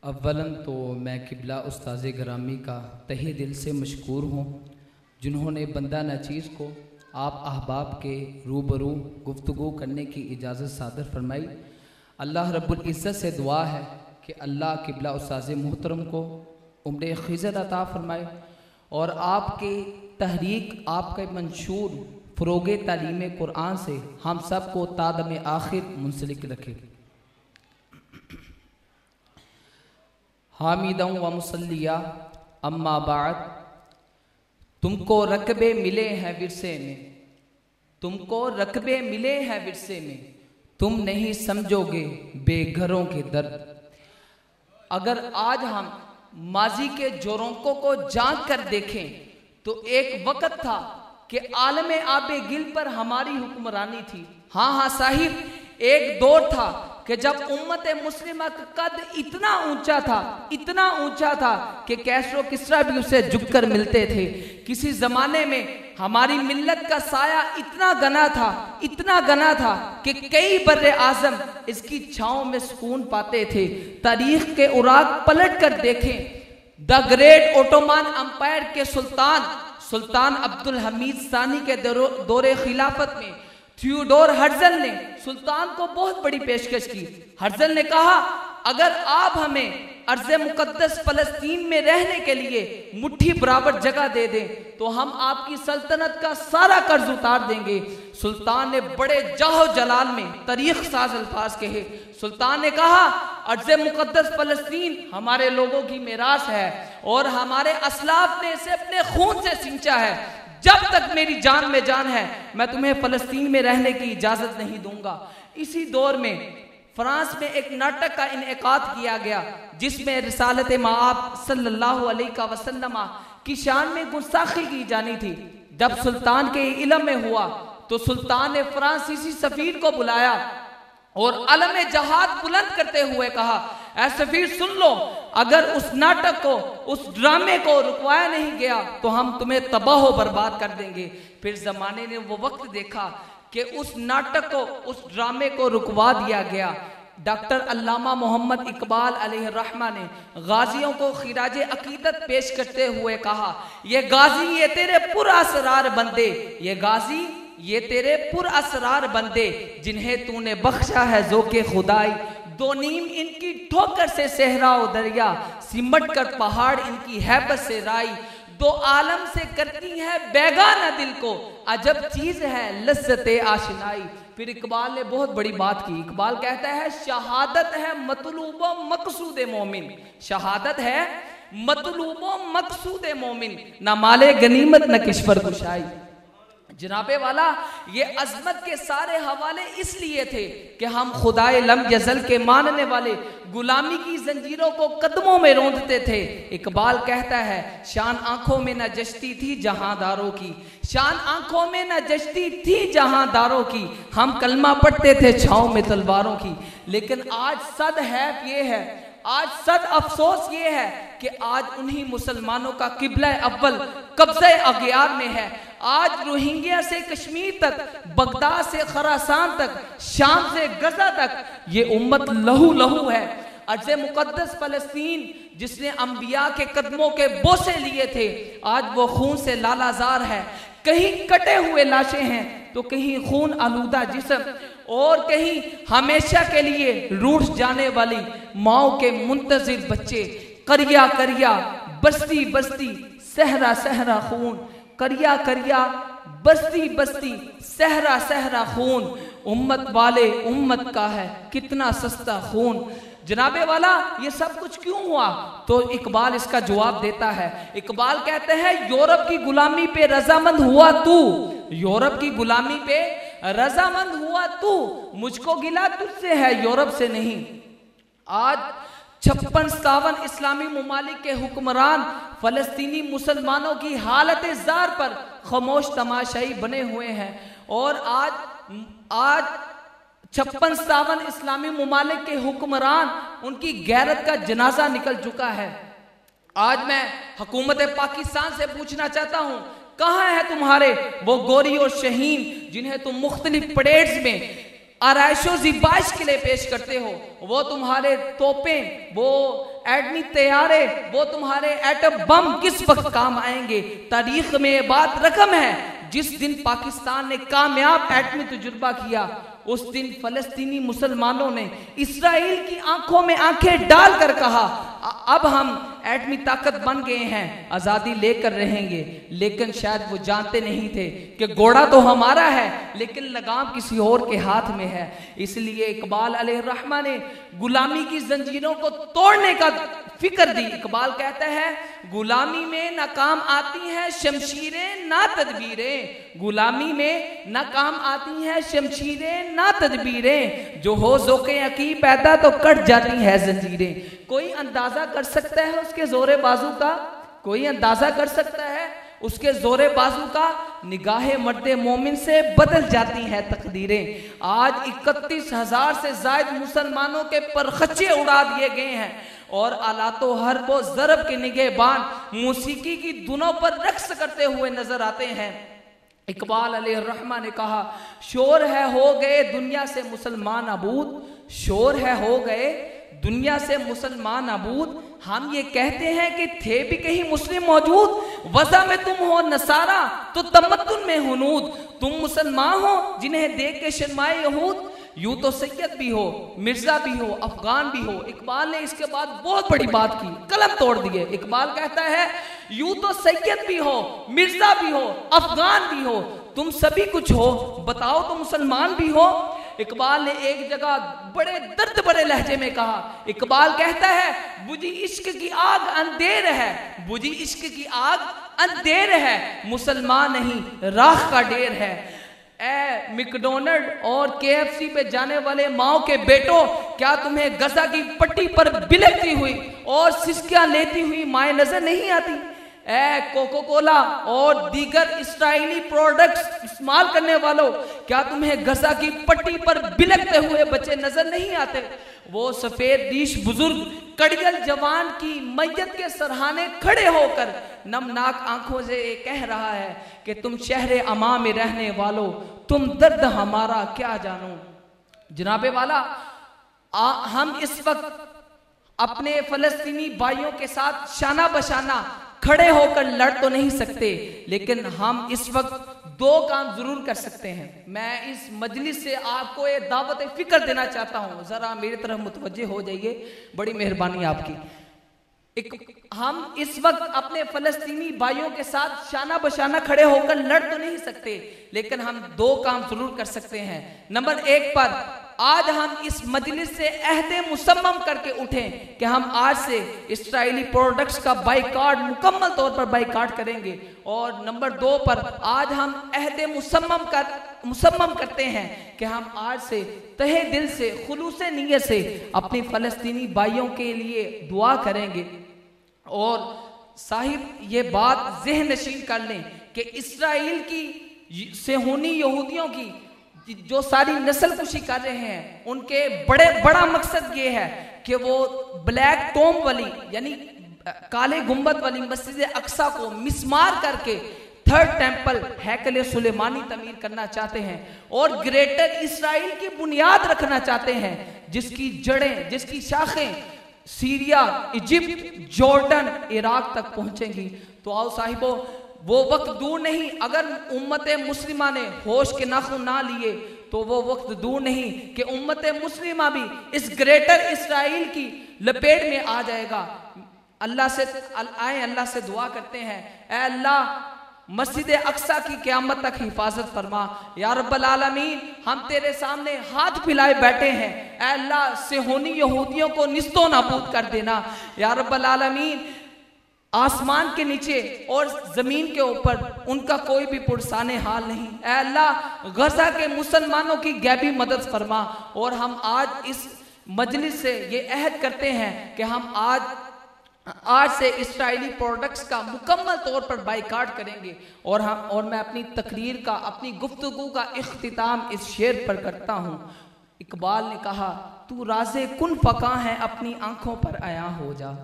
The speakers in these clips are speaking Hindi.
अव्वलन तो मैं किबला उस्ताज़ ग्रामी का तहे दिल से मशकूर हूँ जिन्होंने बंदा नाचीज़ को आप अहबाब के रूबरू गुफ्तगू करने की इजाज़त सादर फरमाई। अल्लाह रब्बुल इज़्ज़त से दुआ है कि अल्लाह किबला उस्ताज़ मोहतरम को उम्र खिज़र अता फरमाए और आपके तहरीक आपके मंशूर फ़रोग़ तालीम कुरान से हम सब को तादम आखिर मुंसलिक रखे। हामिदं व मुसल्लिया अम्मा बाद, तुमको रकबे मिले हैं विरसे में, तुमको रकबे मिले हैं विरसे में, तुम नहीं समझोगे बेघरों के दर्द। अगर आज हम माजी के जोरोंकों को झांक कर देखें तो एक वक्त था कि आलम आबे गिल पर हमारी हुक्मरानी थी। हाँ साहिब, एक दौर था कि जब उम्मत मुस्लिमा का कद इतना ऊंचा था कि कैसरो किसरा भी उसे झुककर मिलते थे। किसी जमाने में हमारी मिल्लत का साया इतना घना था कि कई बर्रे आजम इसकी छांव में सुकून पाते थे। तारीख के उराग पलट कर देखें, द ग्रेट ओटोमान अंपायर के सुल्तान अब्दुल हमीद सानी के दौरे खिलाफत में थियोडोर हर्जल ने सुल्तान को बहुत बड़ी पेशकश की। हर्जल ने कहा, अगर आप हमें अर्ज़े मुकद्दस फलस्तीन में रहने के लिए मुट्ठी बराबर जगह दे दें तो हम आपकी सल्तनत का सारा कर्ज उतार देंगे। सुल्तान ने बड़े जाहो जलाल में तारीख साज अल्फाज कहे। सुल्तान ने कहा, अर्ज़े मुकद्दस फलस्तीन हमारे लोगों की मिरास है और हमारे असलाफ ने इसे अपने खून से सींचा है। जब तक मेरी जान में जान है मैं तुम्हें फलस्तीन में रहने की इजाजत नहीं दूंगा। इसी दौर में फ्रांस में एक नाटक का इनेकाद किया गया जिसमें रिसालत माआब सल्लल्लाहु अलैहि वसल्लम की शान में गुस्ताखी की जानी थी। जब सुल्तान के इल्म में हुआ तो सुल्तान ने फ्रांसीसी सफीर को बुलाया और अलम जहाद बुलंद करते हुए कहा, ऐ सफीर सुन लो, अगर उस नाटक को, उस ड्रामे को रुकवाया नहीं गया तो हम तुम्हें तबाह बर्बाद कर देंगे। फिर जमाने ने वो वक्त देखा कि उस नाटक को, उस ड्रामे को रुकवा दिया गया। डॉक्टर अल्लामा मोहम्मद इकबाल अलैहि रहमा ने गाजियों को खिराज अकीदत पेश करते हुए कहा, ये गाजी ये तेरे पुरअसरार बंदे, ये गाजी ये तेरे पुरअसरार बंदे जिन्हें तूने बख्शा है ज़ोके खुदाई। दो नीम इनकी ठोकर से सहरा और दरिया, सिमट कर पहाड़ इनकी हैबत से राई। दो आलम से करती है बेगाना दिल को, अजब चीज है लज्जते आशनाई। फिर इकबाल ने बहुत बड़ी बात की। इकबाल कहता है, शहादत है मतलूबो मकसूद मोमिन, शहादत है मतलूबो मकसूद मोमिन, न माले गनीमत न किश्वर कुशाई। जनाबे वाला, ये अजमत के सारे हवाले इसलिए थे कि हम खुदाए लम यज़ल के मानने वाले गुलामी की जंजीरों को कदमों में रोंदते थे। इकबाल कहता है, शान आंखों में न जश्ती थी जहांदारों की, शान आंखों में न जश्ती थी जहांदारों की, हम कलमा पढ़ते थे छाँव में तलवारों की। लेकिन आज सद है ये है, आज सद अफसोस ये है कि आज उन्हीं मुसलमानों का किबला अव्वल कब्ज़े अगियार में है। आज रोहिंग्या से कश्मीर तक, बगदाद से खरासान तक, शाम से गजा तक ये उम्मत लहू लहू है। अर्ज़े मुकद्दस फलस्तीन जिसने अंबिया के कदमों के बोसे लिए थे, आज वो खून से लालाजार है। कहीं कटे हुए लाशें हैं तो कहीं खून आलूदा जिस्म और कहीं हमेशा के लिए रूठ जाने वाली माओ के मुंतजिर बच्चे। करिया करिया बस्ती बस्ती सहरा सहरा खून, करिया करिया बस्ती बस्ती सहरा सहरा खून, उम्मत वाले उम्मत का है कितना सस्ता खून। जनाबे वाला, ये सब कुछ क्यों हुआ? तो इकबाल इसका जवाब देता है। इकबाल कहते हैं, यूरोप की गुलामी पे रजामंद हुआ तू, यूरोप की गुलामी पे रजामंद हुआ तू, मुझको गिला तुझसे है यूरोप से नहीं। आज 56-57 इस्लामी ममालिक के हुक्मरान फलस्तीनी मुसलमानों की हालत जार पर खामोश तमाशाई बने हुए हैं और आज 56-57 इस्लामी ममालिक के हुक्मरान, उनकी गैरत का जनाजा निकल चुका है। आज मैं हुकूमत पाकिस्तान से पूछना चाहता हूँ, कहाँ है तुम्हारे वो गोरी और शहीन जिन्हें तुम मुख्तलिफ परेड्स में आराइशो ज़िबाइश के लिए पेश करते हो, वो तुम्हारे तोपें, वो एटमी तैयारे, वो तुम्हारे एटम बम किस वक्त काम आएंगे? तारीख में ये बात रकम है, जिस दिन पाकिस्तान ने कामयाब एटमी तजुर्बा किया उस दिन फलस्तीनी मुसलमानों ने इसराइल की आंखों में आंखें डालकर कहा अब हम एटमी ताकत बन गए हैं, आज़ादी लेकर रहेंगे। लेकिन शायद वो जानते नहीं थे कि घोड़ा तो हमारा है लेकिन लगाम किसी और के हाथ में है। इसलिए इकबाल अलैहिर्रहमा ने गुलामी की जंजीरों को तोड़ने का फिक्र दी। इकबाल कहता है गुलामी में नाकाम आती हैं शमशीरें ना तदबीरें, गुलामी में नाकाम आती हैं शमशीरें ना तदबीरें, जो हो ज़ोक़े अकी पैदा तो कट जाती है जंजीरें। कोई अंदाजा कर सकता है उसके जोरे बाजू का? कोई अंदाजा कर सकता है उसके जोरे बाजू का? निगाहे मर्दे मोमिन से बदल जाती हैं तकदीरें। आज 31,000 से जायद मुसलमानों के परखच्चे उड़ा दिए गए हैं और आलातो हर्बो ज़रब के निगहबान मौसीकी की धुनों पर रक्स करते हुए नजर आते हैं। इकबाल अलैहिर्रहमा ने कहा शोर है हो गए दुनिया से मुसलमान अबूद, शोर है हो गए दुनिया से मुसलमान अबूद, हम ये कहते हैं कि थे भी कहीं मुस्लिम मौजूद, वज़ा में तुम हो नसारा तो तमद्दुन में हुनूद, तुम मुसलमान हो जिन्हें देख के शर्माए यहूद, यूं तो सैयद भी हो मिर्जा भी हो अफगान भी हो। इकबाल ने इसके बाद बहुत बड़ी बात की, कलम तोड़ दिए। इकबाल कहता है यूं तो सैयद भी हो मिर्जा भी हो अफगान भी हो, तुम सभी कुछ हो, बताओ तो मुसलमान भी हो। इकबाल ने एक जगह बड़े दर्द भरे लहजे में कहा, इकबाल कहता है बुझी इश्क की आग अंधेर है, बुझी इश्क की आग अंधेर है, मुसलमान नहीं राख का ढेर है। ए मैकडोनल्ड और KFC पे जाने वाले माओ के बेटों, क्या तुम्हें गजा की पट्टी पर बिलखती हुई और सिसकियां लेती हुई माएँ नजर नहीं आती? ए कोको कोला और दीगर इस्राइली प्रोडक्ट्स इस्तेमाल करने वालों, क्या तुम्हें गजा की पट्टी पर बिलखते हुए बच्चे नजर नहीं आते? वो सफेद दीश बुजुर्ग कड़ियल जवान की मैयत के सरहाने खड़े होकर नमनाक आंखों से कह रहा है कि तुम शहरे अमा में रहने वालों, तुम दर्द हमारा क्या जानो। जनाबे वाला, हम इस वक्त अपने फलस्तीनी भाइयों के साथ शाना बशाना खड़े होकर लड़ तो नहीं सकते, लेकिन हम इस वक्त दो काम जरूर कर सकते हैं। मैं इस मजलिस से आपको ये दावत फिक्र देना चाहता हूं, जरा मेरी तरफ मुतवज्जे हो जाइए, बड़ी मेहरबानी आपकी। हम इस वक्त अपने फलस्तीनी भाइयों के साथ शाना बशाना खड़े होकर लड़ तो नहीं सकते, लेकिन हम दो काम जरूर कर सकते हैं। नंबर 1 पर आज हम इस मजलिस से अहदे मुसम्मम करके उठें कि हम आज से इस्राइली प्रोडक्ट्स का बाइकाट मुकम्मल तौर पर बाइकाट करेंगे। और नंबर 2 पर आज हम अहदे मुसम्मम करते हैं कि हम आज से तहे दिल से खुलूसे नियत से अपनी फलस्तीनी भाइयों के लिए दुआ करेंगे। और साहिब ये बात ज़हन नशीन कर लें कि इसराइल की सेहूनी यहूदियों की जो सारी नस्ल कुशी कर रहे हैं, उनके बड़ा मकसद ये है कि वो ब्लैक टोम वाली यानी काले गुंबद वाली मस्जिद अक्सा को मिसमार करके थर्ड टेंपल हैकल सुलेमानी तमीर करना चाहते हैं और ग्रेटर इसराइल की बुनियाद रखना चाहते हैं, जिसकी जड़ें, जिसकी शाखें सीरिया, इजिप्ट, जॉर्डन, इराक तक पहुंचेंगी। तो आओ साहिबो, वो वक्त दूर नहीं, अगर उम्मत मुस्लिमा ने होश के नाखून ना लिए तो वो वक्त दूर नहीं कि उम्मत मुस्लिमा भी इस ग्रेटर इसराइल की लपेट में आ जाएगा। अल्लाह से दुआ करते हैं, ऐ अल्लाह मस्जिद अक्सा की क़यामत तक हिफाजत फरमा। या रब्बल आलमीन, हम तेरे सामने हाथ फैलाए बैठे हैं, ऐ अल्लाह सेहूनी यहूदियों को निस्तो नाबूद कर देना। या रब्बल आलमीन, आसमान के नीचे और जमीन के ऊपर उनका कोई भी पुरसाने हाल नहीं। ऐ अल्लाह गजा के मुसलमानों की गैबी मदद फरमा। और हम आज इस मजलिस से ये अहद करते हैं कि हम आज से इस्राइली प्रोडक्ट्स का मुकम्मल तौर पर बाइकाट करेंगे। और मैं अपनी तकरीर का, अपनी गुफ्तगू का इख्तिताम इस शेर पर करता हूँ। इकबाल ने कहा, तू राज़े कुन फ़क़ा है अपनी आंखों पर आया हो जा,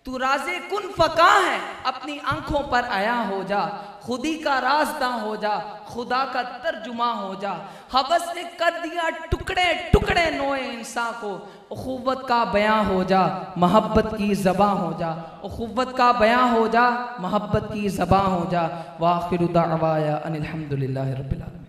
तू राज़े कुन फका है, अपनी आंखों पर आया हो जा, खुदी का राज़दां हो जा, खुदा का तर्जुमा हो जा। हवस ने कर दिया टुकड़े टुकड़े नोए इंसान को, उखुव्वत का बयां हो जा, मोहब्बत की ज़बां हो जा। उखुव्वत का बयां हो जा, मोहब्बत की ज़बां हो जा। व आखिरु दाअवाया अनिल हम्दुलिल्लाहि रब्बिल आलमीन।